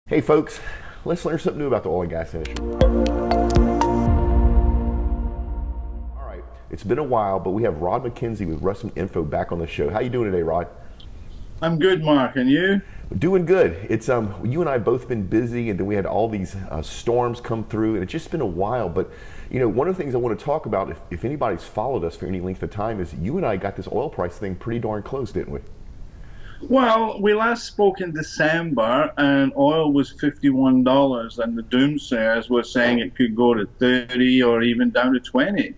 Hey folks, let's learn something new about the oil and gas industry. All right, it's been a while, but we have Rhod MacKenzie with Rustin Info back on the show. How you doing today, Rod? I'm good, Mark, and you? Doing good. It's you and I both been busy, and then we had all these storms come through, and it's just been a while. But one of the things I want to talk about, if anybody's followed us for any length of time, is you and I got this oil price thing pretty darn close, didn't we? Well, we last spoke in December, and oil was $51, and the doomsayers were saying it could go to 30 or even down to 20.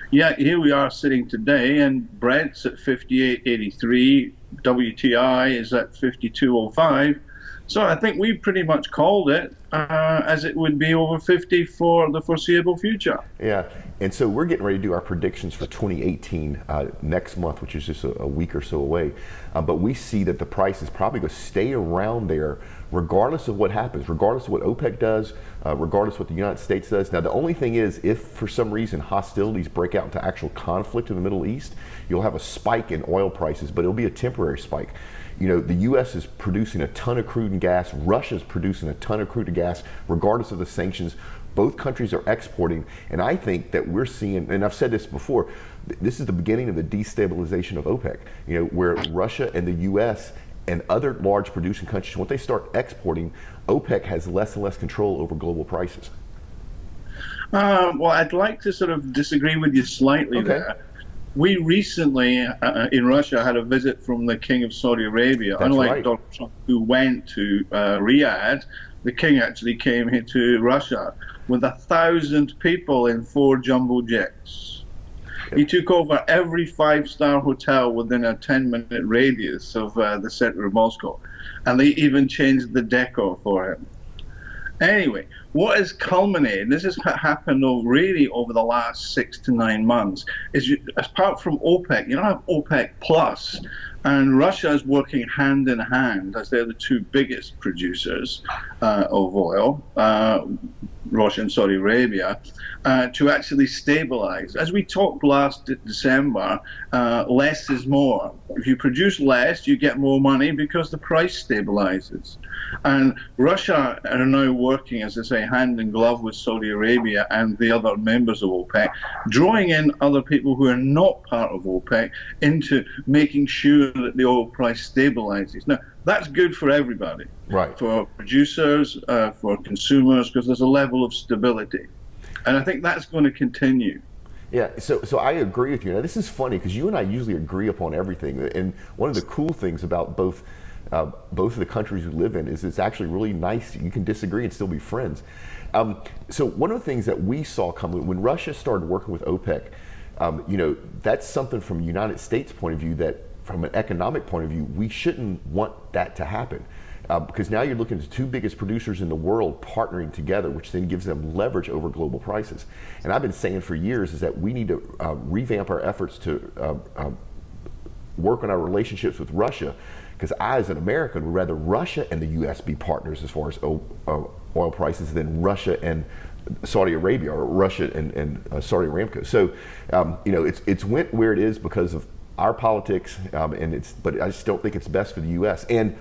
Yet here we are sitting today, and Brent's at 58.83, WTI is at 52.05. So I think we pretty much called it as it would be over 50 for the foreseeable future. Yeah, and so we're getting ready to do our predictions for 2018 next month, which is just a week or so away. But we see that the price is probably going to stay around there regardless of what happens, regardless of what OPEC does, regardless of what the United States does. Now, the only thing is, if for some reason hostilities break out into actual conflict in the Middle East, you'll have a spike in oil prices, but it'll be a temporary spike. The U.S. is producing a ton of crude and gas. Russia's producing a ton of crude and gas, regardless of the sanctions. Both countries are exporting, and I think that we're seeing, and I've said this before, this is the beginning of the destabilization of OPEC, where Russia and the U.S. and other large producing countries, when they start exporting, OPEC has less and less control over global prices. Well, I'd like to sort of disagree with you slightly there. We recently, in Russia, had a visit from the King of Saudi Arabia. That's Unlike right. Donald Trump, who went to Riyadh, the King actually came here to Russia with 1,000 people in 4 jumbo jets. He took over every 5-star hotel within a 10-minute radius of the center of Moscow, and they even changed the decor for him. Anyway, what has culminated, this has happened really over the last 6 to 9 months, is apart from OPEC, you don't have OPEC Plus, and Russia is working hand in hand, as they're the 2 biggest producers of oil, Russia and Saudi Arabia, to actually stabilize. As we talked last December, less is more. If you produce less, you get more money because the price stabilizes. And Russia are now working, as I say, hand in glove with Saudi Arabia and the other members of OPEC, drawing in other people who are not part of OPEC into making sure that the oil price stabilizes. Now, that's good for everybody, right? For producers, for consumers, because there's a level of stability. And I think that's going to continue. Yeah, so I agree with you. Now, this is funny because you and I usually agree upon everything. And one of the cool things about both of the countries we live in is it's actually really nice. You can disagree and still be friends. So one of the things that we saw coming when Russia started working with OPEC, that's something from the United States point of view that from an economic point of view, we shouldn't want that to happen. Because now you're looking at the 2 biggest producers in the world partnering together, which then gives them leverage over global prices. And I've been saying for years is that we need to revamp our efforts to work on our relationships with Russia, because I, as an American, would rather Russia and the U.S. be partners as far as oil prices than Russia and Saudi Arabia, or Russia and Saudi Aramco. So, it's went where it is because of our politics, but I just don't think it's best for the U.S. And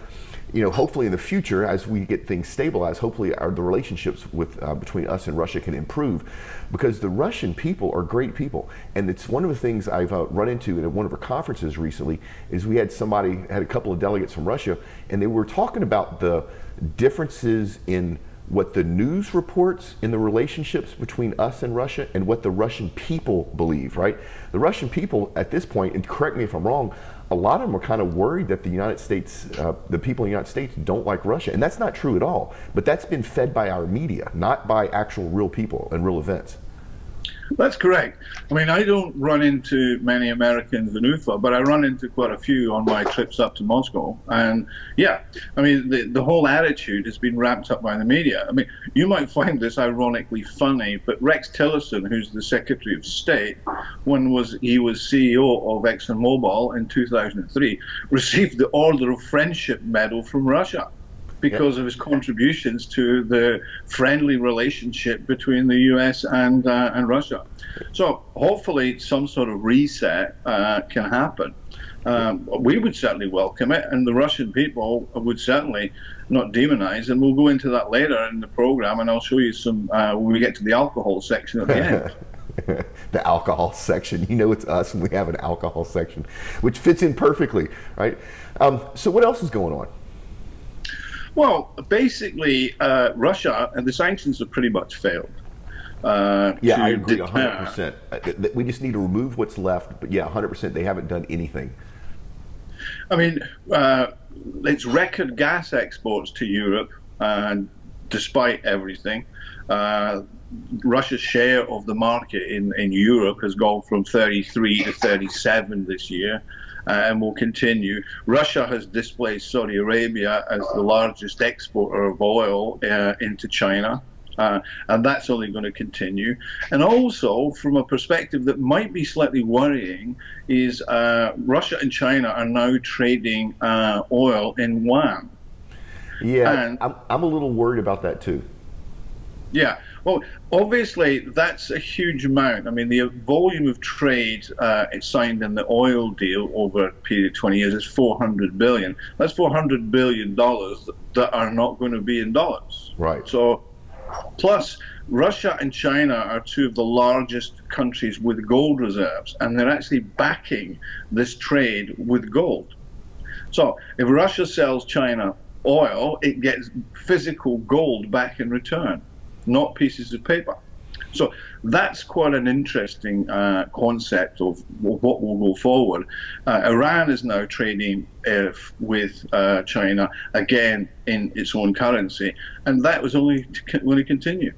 hopefully in the future, as we get things stabilized, hopefully the relationships with between us and Russia can improve, because the Russian people are great people. And it's one of the things I've run into in one of our conferences recently is we had a couple of delegates from Russia, and they were talking about the differences in what the news reports in the relationships between us and Russia and what the Russian people believe, right? The Russian people at this point, and correct me if I'm wrong, a lot of them are kind of worried that the United States, the people in the United States don't like Russia. And that's not true at all. But that's been fed by our media, not by actual real people and real events. That's correct. I mean, I don't run into many Americans in Ufa, but I run into quite a few on my trips up to Moscow. And yeah, I mean, the whole attitude has been wrapped up by the media. I mean, you might find this ironically funny, but Rex Tillerson, who's the Secretary of State, he was CEO of ExxonMobil in 2003, received the Order of Friendship Medal from Russia, because of his contributions to the friendly relationship between the U.S. and Russia. So hopefully some sort of reset can happen. We would certainly welcome it, and the Russian people would certainly not demonize. And we'll go into that later in the program, and I'll show you some when we get to the alcohol section at the end. The alcohol section. You know, it's us, and we have an alcohol section, which fits in perfectly, right? So what else is going on? Well, basically, Russia and the sanctions have pretty much failed. Yeah, I agree 100%. We just need to remove what's left, but yeah, 100%. They haven't done anything. I mean, it's record gas exports to Europe, despite everything. Russia's share of the market in Europe has gone from 33 to 37 this year, and will continue. Russia has displaced Saudi Arabia as the largest exporter of oil into China. And that's only going to continue. And also, from a perspective that might be slightly worrying, is Russia and China are now trading oil in yuan. Yeah, and I'm a little worried about that too. Yeah, well, obviously that's a huge amount. I mean, the volume of trade signed in the oil deal over a period of 20 years is $400 billion. That's $400 billion that are not going to be in dollars. Right. So, plus, Russia and China are two of the largest countries with gold reserves, and they're actually backing this trade with gold. So if Russia sells China oil, it gets physical gold back in return, not pieces of paper. So that's quite an interesting concept of what will go forward. Iran is now trading with China again in its own currency, and that was only going to continue.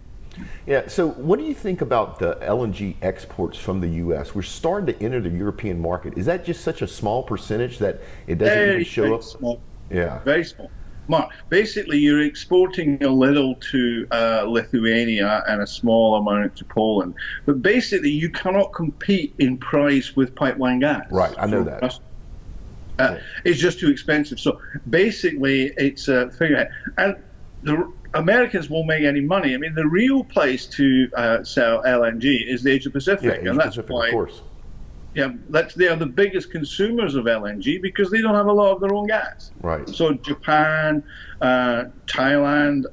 Yeah, so what do you think about the LNG exports from the U.S.? We're starting to enter the European market. Is that just such a small percentage that it doesn't even show up? Small. Yeah. Very small. Mark, basically you're exporting a little to Lithuania and a small amount to Poland. But basically you cannot compete in price with pipeline gas. Right, I know that. It's just too expensive. So basically it's a figure. And the Americans won't make any money. I mean, the real place to sell LNG is the Asia Pacific. Yeah, and that's Pacific, why, of course. Yeah, they are the biggest consumers of LNG because they don't have a lot of their own gas. Right. So Japan, Thailand,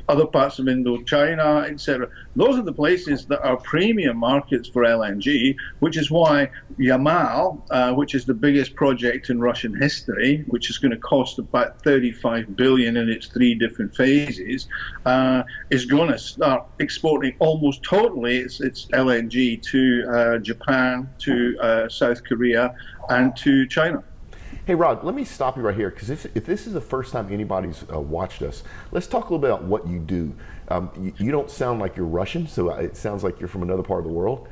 other parts of Indochina, etc. Those are the places that are premium markets for LNG, which is why Yamal, which is the biggest project in Russian history, which is going to cost about 35 billion in its 3 different phases, is going to start exporting almost totally its LNG to Japan, to South Korea, and to China. Hey Rod, let me stop you right here, because if this is the first time anybody's watched us, let's talk a little bit about what you do. You don't sound like you're Russian, so it sounds like you're from another part of the world.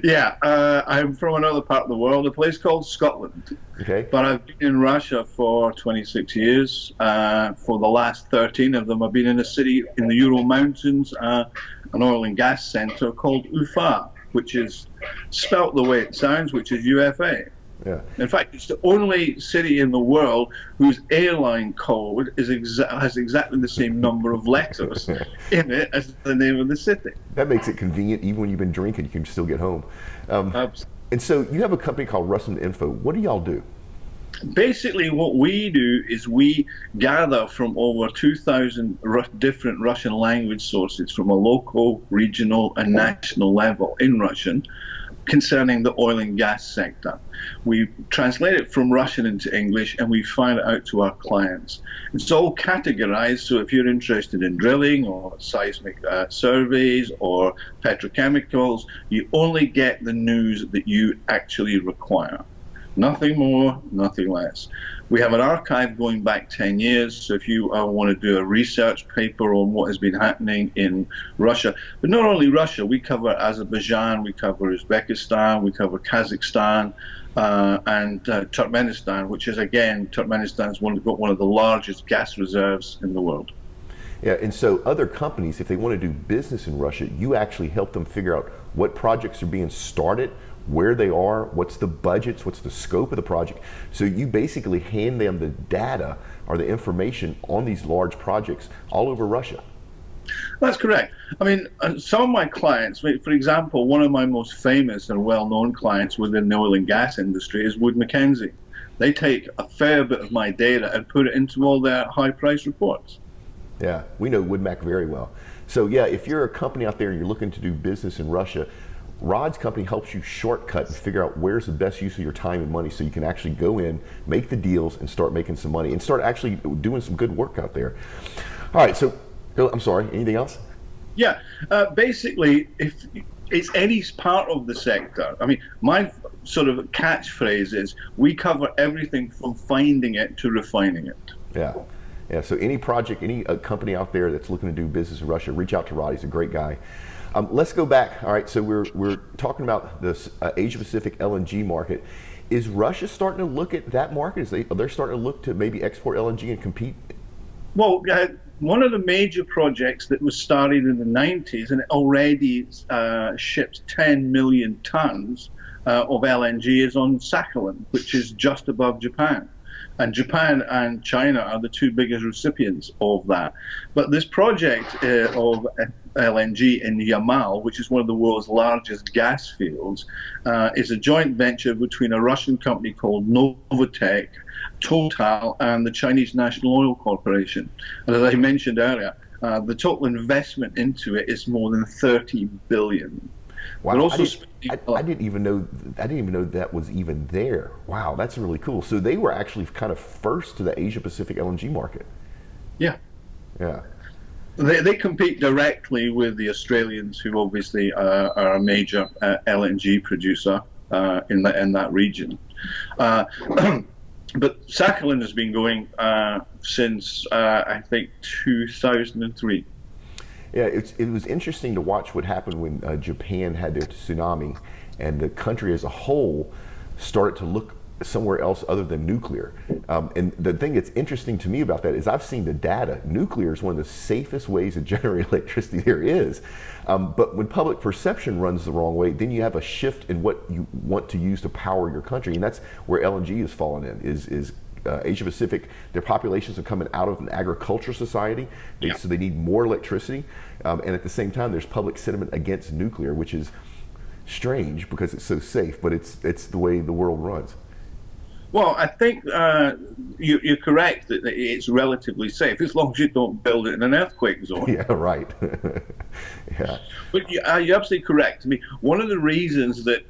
Yeah, I'm from another part of the world, a place called Scotland. Okay. But I've been in Russia for 26 years. For the last 13 of them, I've been in a city in the Ural Mountains, an oil and gas center called Ufa, which is spelt the way it sounds, which is UFA. Yeah. In fact, it's the only city in the world whose airline code is has exactly the same number of letters in it as the name of the city. That makes it convenient. Even when you've been drinking, you can still get home. And so you have a company called Russian Info. What do y'all do? Basically, what we do is we gather from over 2,000 different Russian language sources from a local, regional, and national level in Russian concerning the oil and gas sector. We translate it from Russian into English and we file it out to our clients. It's all categorized, so if you're interested in drilling or seismic surveys or petrochemicals, you only get the news that you actually require. Nothing more, nothing less. We have an archive going back 10 years, so if you want to do a research paper on what has been happening in Russia, but not only Russia, we cover Azerbaijan, we cover Uzbekistan, we cover Kazakhstan, and Turkmenistan, which is, again, Turkmenistan's got one of the largest gas reserves in the world. Yeah, and so other companies, if they want to do business in Russia, you actually help them figure out what projects are being started, where they are, what's the budgets, what's the scope of the project. So you basically hand them the data or the information on these large projects all over Russia. That's correct. I mean, some of my clients, for example, one of my most famous and well-known clients within the oil and gas industry is Rhod MacKenzie. They take a fair bit of my data and put it into all their high-price reports. Yeah, we know Rhod Mac very well. So yeah, if you're a company out there and you're looking to do business in Russia, Rhod's company helps you shortcut and figure out where's the best use of your time and money so you can actually go in, make the deals, and start making some money and start actually doing some good work out there. All right, so I'm sorry, anything else? Yeah, basically, if it's any part of the sector, I mean, my sort of catchphrase is we cover everything from finding it to refining it. Yeah. Yeah, so any project, any company out there that's looking to do business in Russia, reach out to Rhod. He's a great guy. Let's go back. All right, so we're talking about this Asia Pacific LNG market. Is Russia starting to look at that market? They're starting to look to maybe export LNG and compete? Well, one of the major projects that was started in the 90s and it already shipped 10 million tons of LNG is on Sakhalin, which is just above Japan. And Japan and China are the two biggest recipients of that. But this project of LNG in Yamal, which is one of the world's largest gas fields, is a joint venture between a Russian company called Novatek, Total, and the Chinese National Oil Corporation. And as I mentioned earlier, the total investment into it is more than 30 billion. Wow, also I didn't even know that was even there. Wow, that's really cool. So they were actually kind of first to the Asia Pacific LNG market. Yeah. Yeah. They compete directly with the Australians, who obviously are a major LNG producer in that region. But Sakhalin has been going since I think 2003. Yeah, it was interesting to watch what happened when Japan had their tsunami and the country as a whole started to look somewhere else other than nuclear. And the thing that's interesting to me about that is I've seen the data. Nuclear is one of the safest ways to generate electricity there is. But when public perception runs the wrong way, then you have a shift in what you want to use to power your country. And that's where LNG has fallen in, is Asia Pacific, their populations are coming out of an agricultural society, so they need more electricity. And at the same time, there's public sentiment against nuclear, which is strange because it's so safe, but it's the way the world runs. Well, I think you're correct that it's relatively safe as long as you don't build it in an earthquake zone. Yeah, right. Yeah. But you're absolutely correct. I mean, one of the reasons that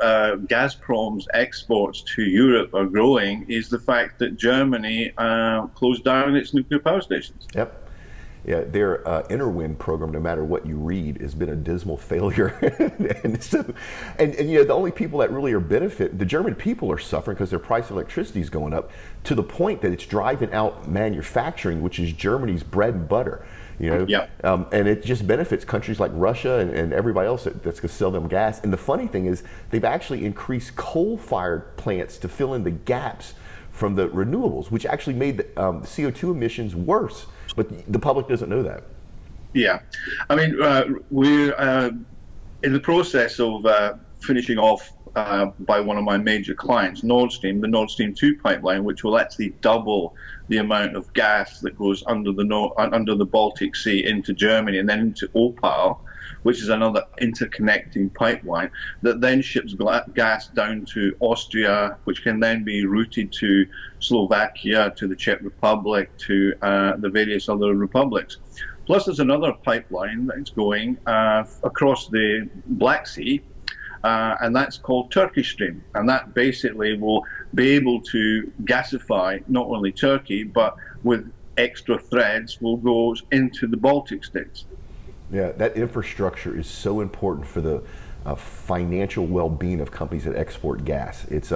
Gazprom's exports to Europe are growing is the fact that Germany closed down its nuclear power stations. Yep. Yeah, their Interwind program, no matter what you read, has been a dismal failure. and you know, the only people that really are benefiting, the German people are suffering because their price of electricity is going up to the point that it's driving out manufacturing, which is Germany's bread and butter. You know, yep. And it just benefits countries like Russia and everybody else that's going to sell them gas. And the funny thing is, they've actually increased coal-fired plants to fill in the gaps from the renewables, which actually made the CO2 emissions worse. But the public doesn't know that. Yeah, I mean, we're in the process of finishing off by one of my major clients, Nord Stream, the Nord Stream 2 pipeline, which will actually double the amount of gas that goes under the Baltic Sea into Germany and then into Opal, which is another interconnecting pipeline that then ships gas down to Austria, which can then be routed to Slovakia, to the Czech Republic, to the various other republics. Plus, there's another pipeline that's going across the Black Sea, and that's called Turkish Stream. And that basically will be able to gasify not only Turkey, but with extra threads will go into the Baltic states. Yeah, that infrastructure is so important for the financial well-being of companies that export gas. It's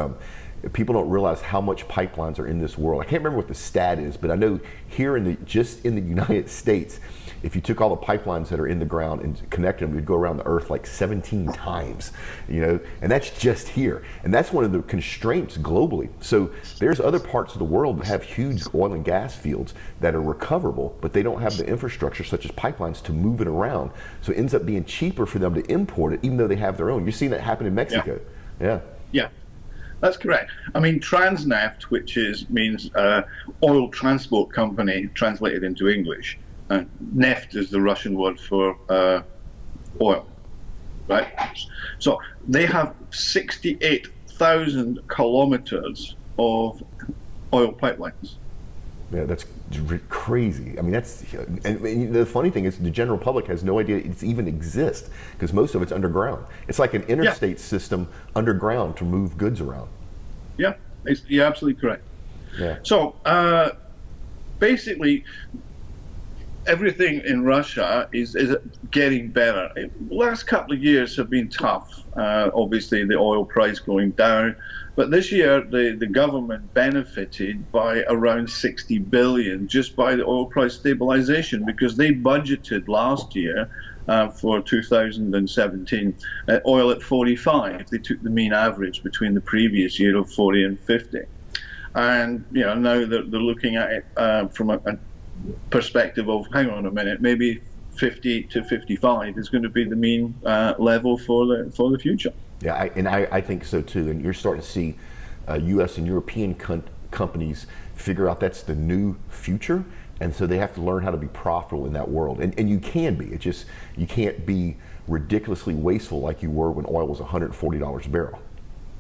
people don't realize how much pipelines are in this world. I can't remember what the stat is, but I know here just in the United States, if you took all the pipelines that are in the ground and connected them, you'd go around the earth like 17 times, you know, and that's just here. And that's one of the constraints globally. So there's other parts of the world that have huge oil and gas fields that are recoverable, but they don't have the infrastructure such as pipelines to move it around. So it ends up being cheaper for them to import it, even though they have their own. You're seeing that happen in Mexico. Yeah. Yeah. That's correct. I mean, Transneft, which means oil transport company translated into English, Neft is the Russian word for oil, right? So they have 68,000 kilometers of oil pipelines. Yeah, that's crazy. I mean, and the funny thing is the general public has no idea it even exists because most of it's underground. It's like an interstate system underground to move goods around. Yeah, you're absolutely correct. Yeah. So basically, everything in Russia is getting better. The last couple of years have been tough. Obviously, the oil price going down. But this year, the government benefited by around 60 billion just by the oil price stabilization because they budgeted last year for 2017 oil at 45. They took the mean average between the previous year of 40 and 50. And now they're looking at it from a perspective of, hang on a minute, maybe 50 to 55 is going to be the mean level for the future. Yeah, I think so too. And you're starting to see U.S. and European companies figure out that's the new future, and so they have to learn how to be profitable in that world. And you can be. It's just you can't be ridiculously wasteful like you were when oil was $140 a barrel.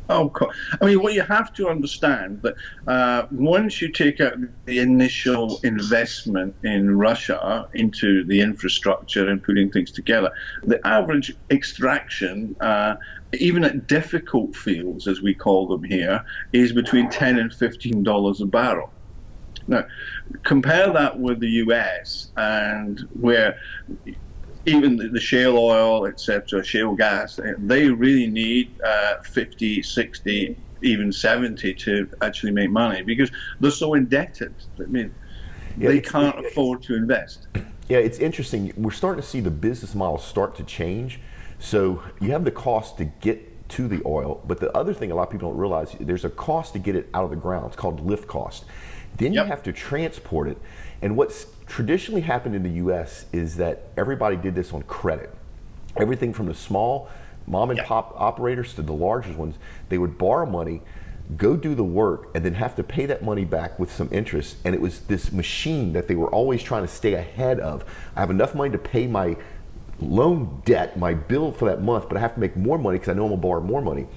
Oh, I mean, what you have to understand that once you take out the initial investment in Russia into the infrastructure and putting things together, the average extraction, even at difficult fields, as we call them here, is between $10 and $15 a barrel. Now, compare that with the US, and where even the shale oil, etc., shale gas, they really need 50, 60, even 70 to actually make money because they're so indebted. I mean, they can't afford to invest. Yeah, it's interesting. We're starting to see the business model start to change. So you have the cost to get to the oil, but the other thing a lot of people don't realize, there's a cost to get it out of the ground. It's called lift cost. Then you have to transport it. And what's traditionally happened in the U.S. is that everybody did this on credit. Everything from the small mom and pop operators to the largest ones, they would borrow money, go do the work, and then have to pay that money back with some interest. And it was this machine that they were always trying to stay ahead of. I have enough money to pay my loan debt, my bill for that month, but I have to make more money because I know I'm gonna borrow more money.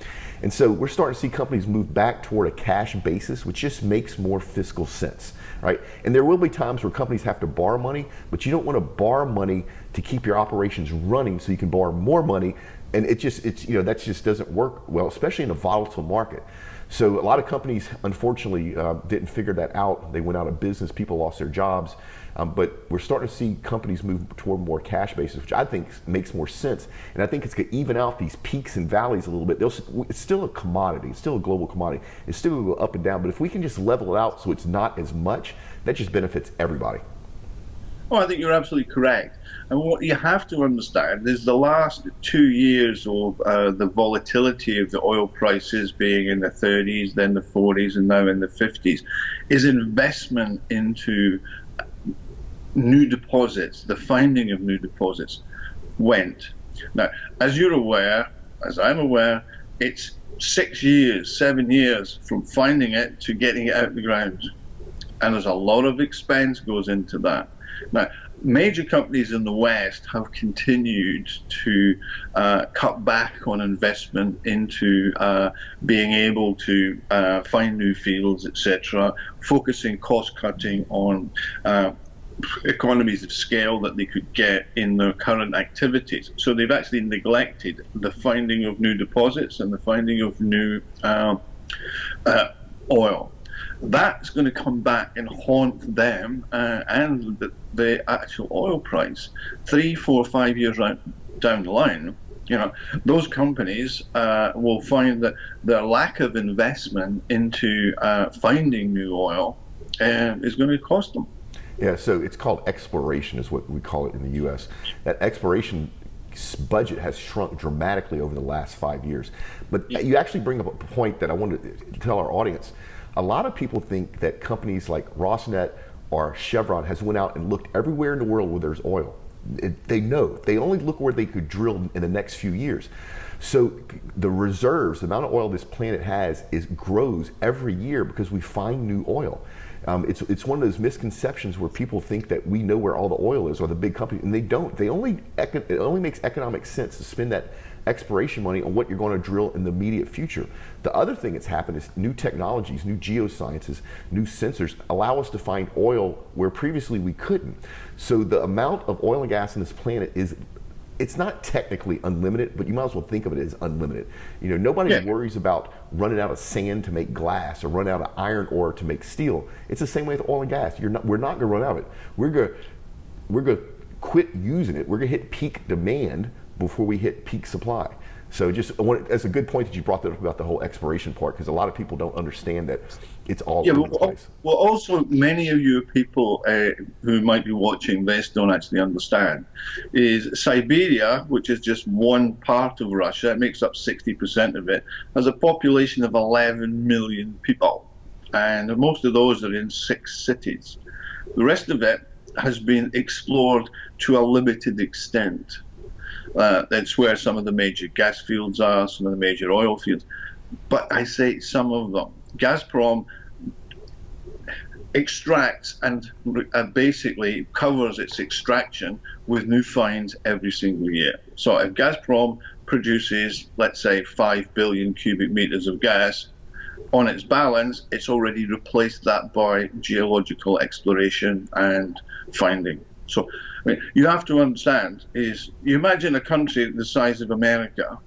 And so we're starting to see companies move back toward a cash basis, which just makes more fiscal sense, right? And there will be times where companies have to borrow money, but you don't want to borrow money to keep your operations running so you can borrow more money. And that just doesn't work well, especially in a volatile market. So a lot of companies, unfortunately, didn't figure that out. They went out of business, people lost their jobs. But we're starting to see companies move toward more cash basis, which I think makes more sense. And I think it's going to even out these peaks and valleys a little bit. It's still a commodity. It's still a global commodity. It's still going to go up and down. But if we can just level it out so it's not as much, that just benefits everybody. Oh, I think you're absolutely correct. And what you have to understand is the last 2 years of the volatility of the oil prices being in the 30s, then the 40s, and now in the 50s, is investment into new deposits. The finding of new deposits went. Now, as you're aware, as I'm aware, it's 6 years, 7 years from finding it to getting it out of the ground. And there's a lot of expense goes into that. Now, major companies in the West have continued to cut back on investment into being able to find new fields, etc., focusing cost cutting on economies of scale that they could get in their current activities. So they've actually neglected the finding of new deposits and the finding of new oil. That's going to come back and haunt them and the actual oil price 3, 4, 5 years down the line. Those companies will find that their lack of investment into finding new oil is going to cost them. Yeah, so it's called exploration is what we call it in the U.S. That exploration budget has shrunk dramatically over the last 5 years. But you actually bring up a point that I wanted to tell our audience. A lot of people think that companies like Rosneft or Chevron has went out and looked everywhere in the world where there's oil. They know. They only look where they could drill in the next few years. So the reserves, the amount of oil this planet has, grows every year because we find new oil. It's one of those misconceptions where people think that we know where all the oil is, or the big companies, and they don't. It only makes economic sense to spend that exploration money on what you're going to drill in the immediate future. The other thing that's happened is new technologies, new geosciences, new sensors allow us to find oil where previously we couldn't. So the amount of oil and gas on this planet it's not technically unlimited, but you might as well think of it as unlimited. Nobody worries about running out of sand to make glass or running out of iron ore to make steel. It's the same way with oil and gas. We're not going to run out of it. We're going to quit using it. We're going to hit peak demand before we hit peak supply. So that's a good point that you brought that up about the whole exploration part, because a lot of people don't understand that it's all over the place. Well, also, many of you people who might be watching this don't actually understand is Siberia, which is just one part of Russia, it makes up 60% of it, has a population of 11 million people. And most of those are in 6 cities. The rest of it has been explored to a limited extent. That's where some of the major gas fields are, some of the major oil fields. But I say some of them. Gazprom extracts and basically covers its extraction with new finds every single year. So if Gazprom produces, let's say, 5 billion cubic meters of gas, on its balance, it's already replaced that by geological exploration and finding. So you have to understand is, you imagine a country the size of America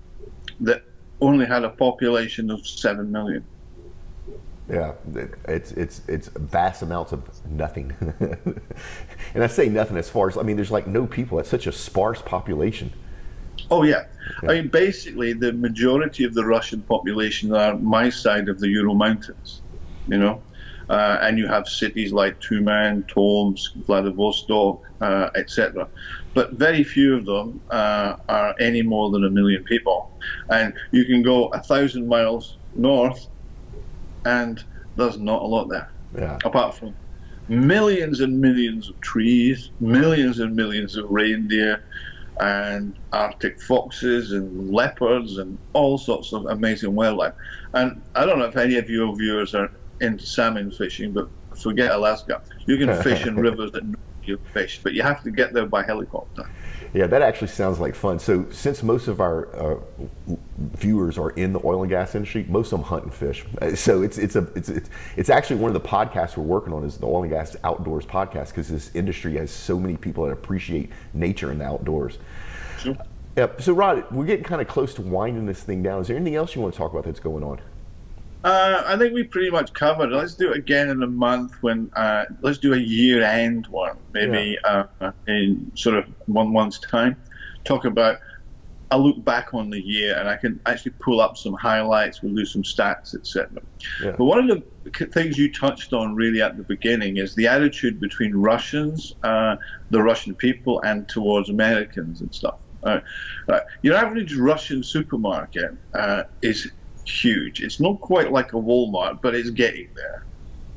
that only had a population of 7 million. Yeah, it's vast amounts of nothing. And I say nothing as far as, there's like no people. It's such a sparse population. Oh, yeah. Basically, the majority of the Russian population are my side of the Ural Mountains, and you have cities like Tumen, Tomsk, Vladivostok, etc. But very few of them are any more than 1 million people. And you can go 1,000 miles north, and there's not a lot there. Yeah. Apart from millions and millions of trees, millions and millions of reindeer, and Arctic foxes and leopards and all sorts of amazing wildlife. And I don't know if any of your viewers are into salmon fishing, but forget Alaska. You can fish in rivers that you fish, but you have to get there by helicopter. Yeah, that actually sounds like fun. So since most of our viewers are in the oil and gas industry, most of them hunt and fish. So it's actually one of the podcasts we're working on is the Oil and Gas Outdoors podcast, because this industry has so many people that appreciate nature and the outdoors. Sure. Yeah. So Rhod, we're getting kind of close to winding this thing down. Is there anything else you want to talk about that's going on? I think we pretty much covered it. Let's do it again in a month when, let's do a year-end one, maybe in sort of 1 month's time. Talk about, I'll look back on the year and I can actually pull up some highlights, we'll do some stats, etc. Yeah. But one of the things you touched on really at the beginning is the attitude between Russians, the Russian people, and towards Americans and stuff. Your average Russian supermarket is huge. It's not quite like a Walmart, but it's getting there,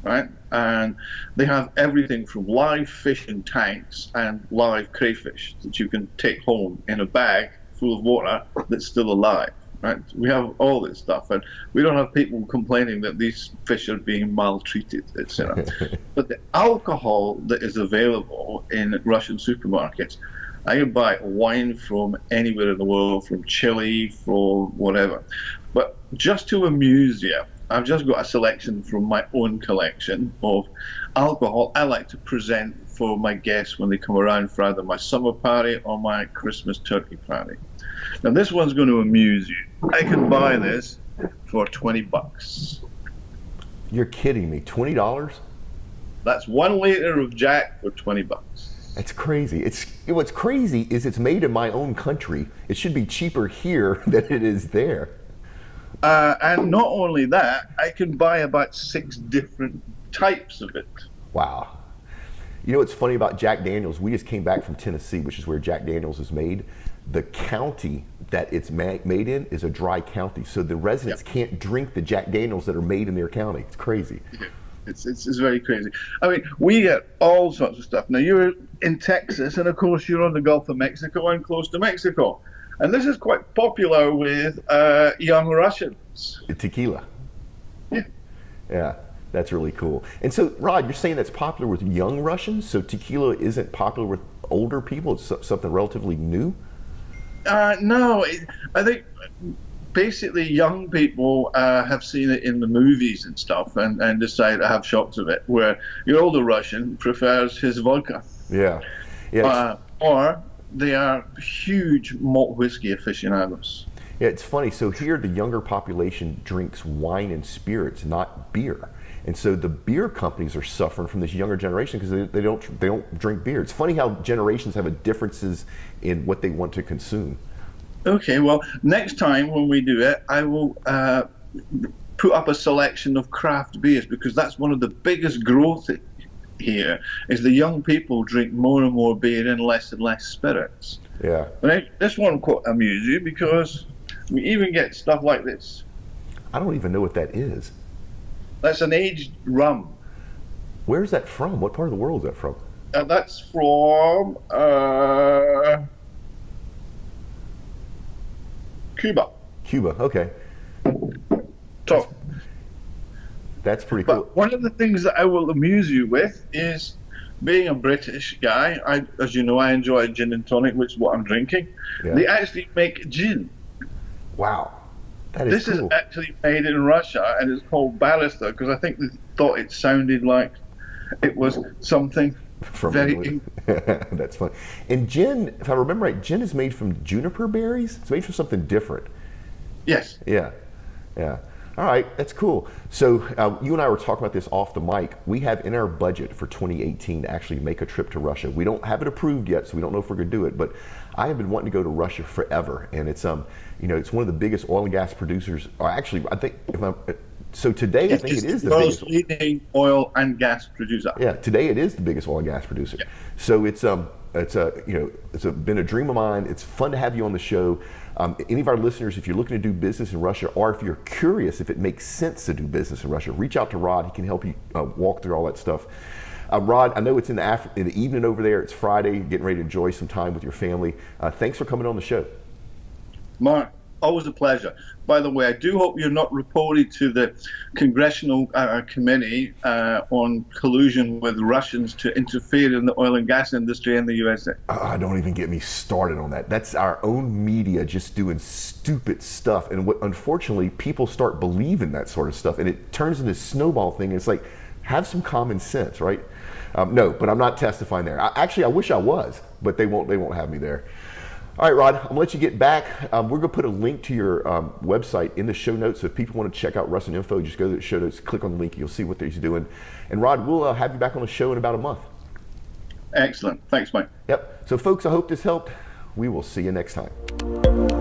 right? And they have everything from live fish in tanks and live crayfish that you can take home in a bag full of water that's still alive, right? We have all this stuff, and we don't have people complaining that these fish are being maltreated, etc. But the alcohol that is available in Russian supermarkets, I can buy wine from anywhere in the world, from Chile, from whatever. But just to amuse you, I've just got a selection from my own collection of alcohol I like to present for my guests when they come around for either my summer party or my Christmas turkey party. Now this one's going to amuse you. I can buy this for $20. You're kidding me, $20? That's 1 liter of Jack for $20. That's crazy. What's crazy is it's made in my own country. It should be cheaper here than it is there. And not only that, I can buy about 6 different types of it. Wow. You know what's funny about Jack Daniels? We just came back from Tennessee, which is where Jack Daniels is made. The county that it's made in is a dry county, so the residents can't drink the Jack Daniels that are made in their county. It's crazy. Yeah. It's very crazy. I mean, we get all sorts of stuff. Now, you're in Texas, and of course, you're on the Gulf of Mexico and close to Mexico. And this is quite popular with young Russians. Tequila. Yeah. Yeah. That's really cool. And so, Rod, you're saying that's popular with young Russians, so tequila isn't popular with older people? It's something relatively new? No, I think basically young people have seen it in the movies and stuff and decide to have shots of it, where your older Russian prefers his vodka. Yeah. Yeah. Or they are huge malt whiskey aficionados. Yeah, it's funny. So here, the younger population drinks wine and spirits, not beer. And so the beer companies are suffering from this younger generation because they don't drink beer. It's funny how generations have differences in what they want to consume. Okay, well, next time when we do it, I will put up a selection of craft beers, because that's one of the biggest growth here, is the young people drink more and more beer and less spirits. Yeah. But this one quite amuse you, because we even get stuff like this. I don't even know what that is. That's an aged rum. Where's that from? What part of the world is that from? That's from Cuba. Cuba, okay. So, that's pretty cool. but one of the things that I will amuse you with is, being a British guy, as you know, I enjoy gin and tonic, which is what I'm drinking. Yeah. They actually make gin. Wow. That is This cool. is actually made in Russia, and it's called Barrister, because I think they thought it sounded like it was something From very England. That's fun. And gin, if I remember right, gin is made from juniper berries. It's made from something different. Yes. Yeah, yeah. All right, that's cool. So you and I were talking about this off the mic. We have in our budget for 2018 to actually make a trip to Russia. We don't have it approved yet, so we don't know if we're going to do it. But I have been wanting to go to Russia forever, and it's it's one of the biggest oil and gas producers. Or actually, I think so today I think it is the world's biggest leading oil and gas producer. Yeah, today it is the biggest oil and gas producer. Yeah. So it's been a dream of mine. It's fun to have you on the show. Any of our listeners, if you're looking to do business in Russia, or if you're curious if it makes sense to do business in Russia, reach out to Rod. He can help you walk through all that stuff. Rod, I know it's in the evening over there. It's Friday, getting ready to enjoy some time with your family. Thanks for coming on the show. Mark, always a pleasure. By the way, I do hope you're not reported to the Congressional Committee on collusion with Russians to interfere in the oil and gas industry in the USA. Don't even get me started on that. That's our own media just doing stupid stuff. And unfortunately, people start believing that sort of stuff, and it turns into a snowball thing. And it's like, have some common sense, right? No, but I'm not testifying there. I wish I was, but they won't have me there. All right, Rod, I'm gonna let you get back. We're gonna put a link to your website in the show notes. So if people want to check out Russian info, just go to the show notes, click on the link, you'll see what he's doing. And Rod, we'll have you back on the show in about a month. Excellent. Thanks, Mike. Yep. So folks, I hope this helped. We will see you next time.